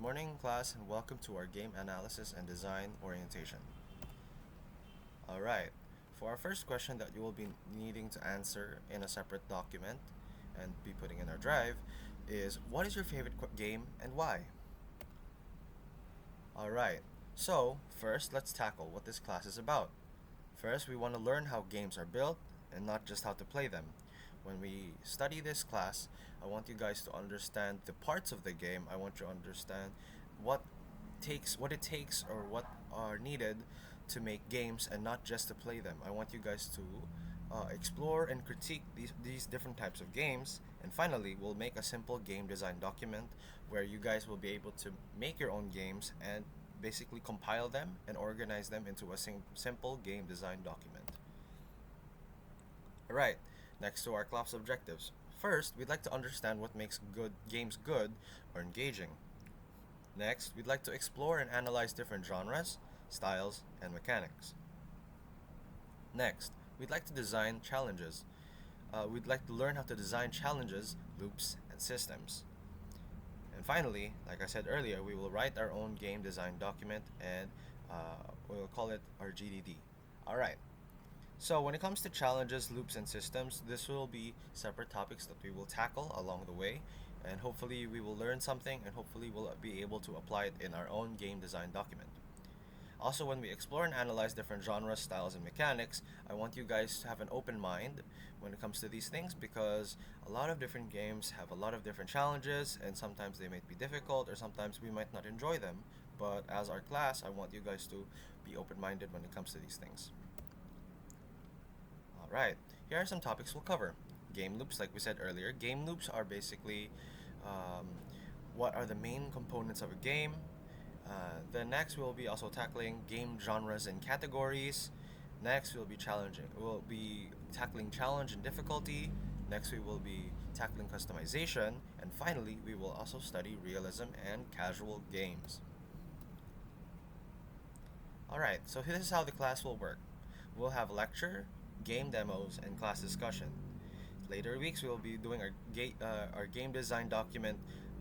Good morning, class, and welcome to our game analysis and design orientation. Alright, for our first question that you will be needing to answer in a separate document and be putting in our drive is what is your favorite game and why? Alright, so first let's tackle what this class is about. First, we want to learn how games are built and not just how to play them. When we study this class, I want you guys to understand the parts of the game. I want you to understand what what it takes or what are needed to make games and not just to play them. I want you guys to explore and critique these different types of games. And finally, we'll make a simple game design document where you guys will be able to make your own games and basically compile them and organize them into a simple game design document. Alright, next to our class objectives. First, we'd like to understand what makes good games good or engaging. Next, we'd like to explore and analyze different genres, styles, and mechanics. Next, we'd like to design challenges. We'd like to learn how to design challenges, loops, and systems. And finally, like I said earlier, we will write our own game design document and we'll call it our GDD. Alright, so when it comes to challenges, loops, and systems, this will be separate topics that we will tackle along the way, and hopefully we will learn something and hopefully we'll be able to apply it in our own game design document. Also, when we explore and analyze different genres, styles, and mechanics, I want you guys to have an open mind when it comes to these things because a lot of different games have a lot of different challenges and sometimes they might be difficult or sometimes we might not enjoy them. But as our class, I want you guys to be open-minded when it comes to these things. Alright, here are some topics we'll cover. Game loops, like we said earlier. Game loops are basically um, what are the main components of a game. Then next we'll be also tackling game genres and categories. Next we'll be tackling challenge and difficulty. Next we will be tackling customization. And finally, we will also study realism and casual games. Alright, so this is how the class will work. We'll have lecture, game demos, and class discussion. Later weeks, we will be doing our game design document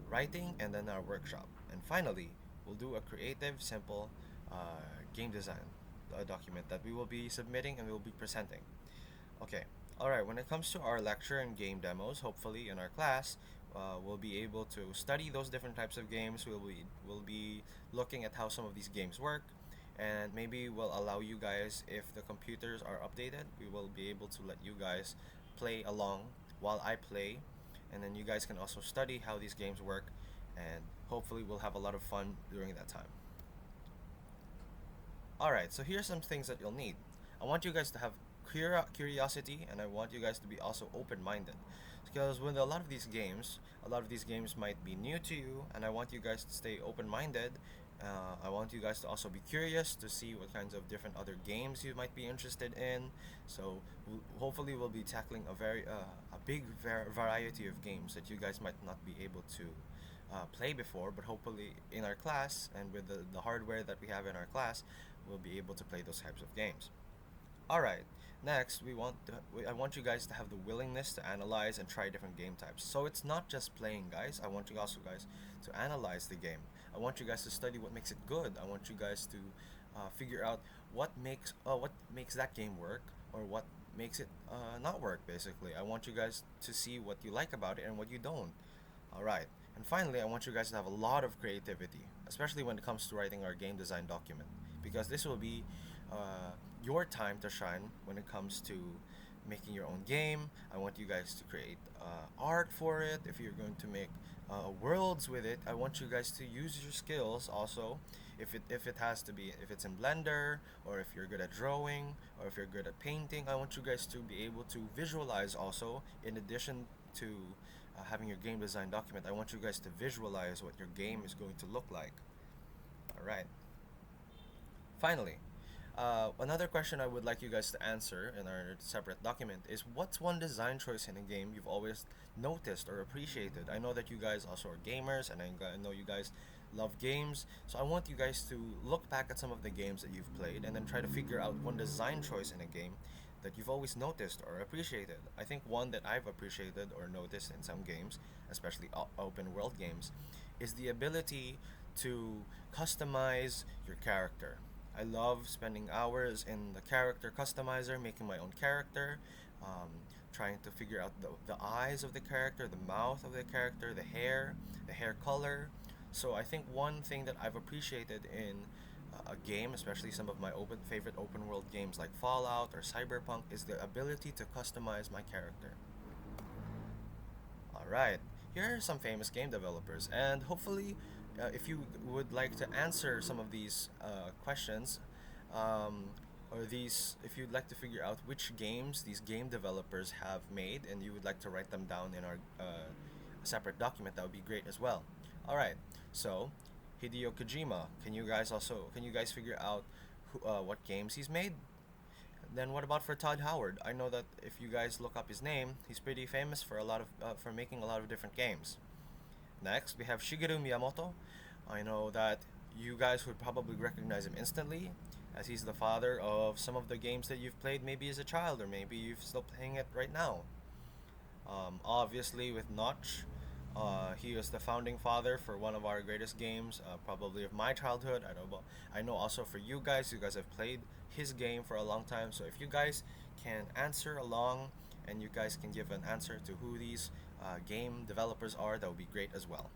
writing and then our workshop. And finally, we'll do a creative, simple game design document that we will be submitting and we will be presenting. Okay, alright, when it comes to our lecture and game demos, hopefully in our class, we'll be able to study those different types of games. We'll be looking at how some of these games work, and maybe we'll allow you guys, if the computers are updated, we will be able to let you guys play along while I play, and then you guys can also study how these games work, and hopefully we'll have a lot of fun during that time. Alright, so here's some things that you'll need. I want you guys to have curiosity, and I want you guys to be also open-minded. Because with a lot of these games might be new to you, and I want you guys to stay open-minded. I want you guys to also be curious to see what kinds of different other games you might be interested in. So hopefully we'll be tackling a big variety of games that you guys might not be able to play before, but hopefully in our class and with the hardware that we have in our class, we'll be able to play those types of games. Alright, next I want you guys to have the willingness to analyze and try different game types. So it's not just playing, guys. I want you also guys to analyze the game. I want you guys to study what makes it good. I want you guys to figure out what makes that game work or what makes it not work, basically. I want you guys to see what you like about it and what you don't. Alright, and finally, I want you guys to have a lot of creativity, especially when it comes to writing our game design document, because this will be your time to shine when it comes to making your own game. I want you guys to create art for it. If you're going to make worlds with it, I want you guys to use your skills also. If it's in Blender, or if you're good at drawing, or if you're good at painting, I want you guys to be able to visualize also. In addition to having your game design document, I want you guys to visualize what your game is going to look like. All right. Finally, another question I would like you guys to answer in our separate document is what's one design choice in a game you've always noticed or appreciated? I know that you guys also are gamers, and I know you guys love games, so I want you guys to look back at some of the games that you've played and then try to figure out one design choice in a game that you've always noticed or appreciated. I think one that I've appreciated or noticed in some games, especially open world games, is the ability to customize your character. I love spending hours in the character customizer, making my own character, trying to figure out the eyes of the character, the mouth of the character, the hair color. So I think one thing that I've appreciated in a game, especially some of my favorite open world games like Fallout or Cyberpunk, is the ability to customize my character. Alright, here are some famous game developers, and hopefully, if you would like to answer some of these questions, um, or these, if you'd like to figure out which games these game developers have made, and you would like to write them down in our separate document, that would be great as well. Alright, so Hideo Kojima, can you guys figure out what games he's made? Then what about for Todd Howard? I know that if you guys look up his name, he's pretty famous for for making a lot of different games. Next, we have Shigeru Miyamoto. I know that you guys would probably recognize him instantly, as he's the father of some of the games that you've played maybe as a child, or maybe you're still playing it right now. Obviously, with Notch, he was the founding father for one of our greatest games, probably of my childhood. I know also for you guys have played his game for a long time. So if you guys can answer along, and you guys can give an answer to who these game developers are, that would be great as well.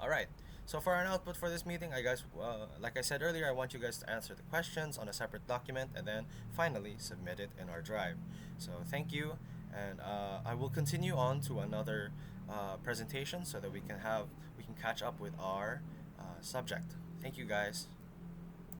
All right. So for an output for this meeting, like I said earlier, I want you guys to answer the questions on a separate document and then finally submit it in our drive. So thank you, and I will continue on to another presentation so that we can catch up with our subject. Thank you guys.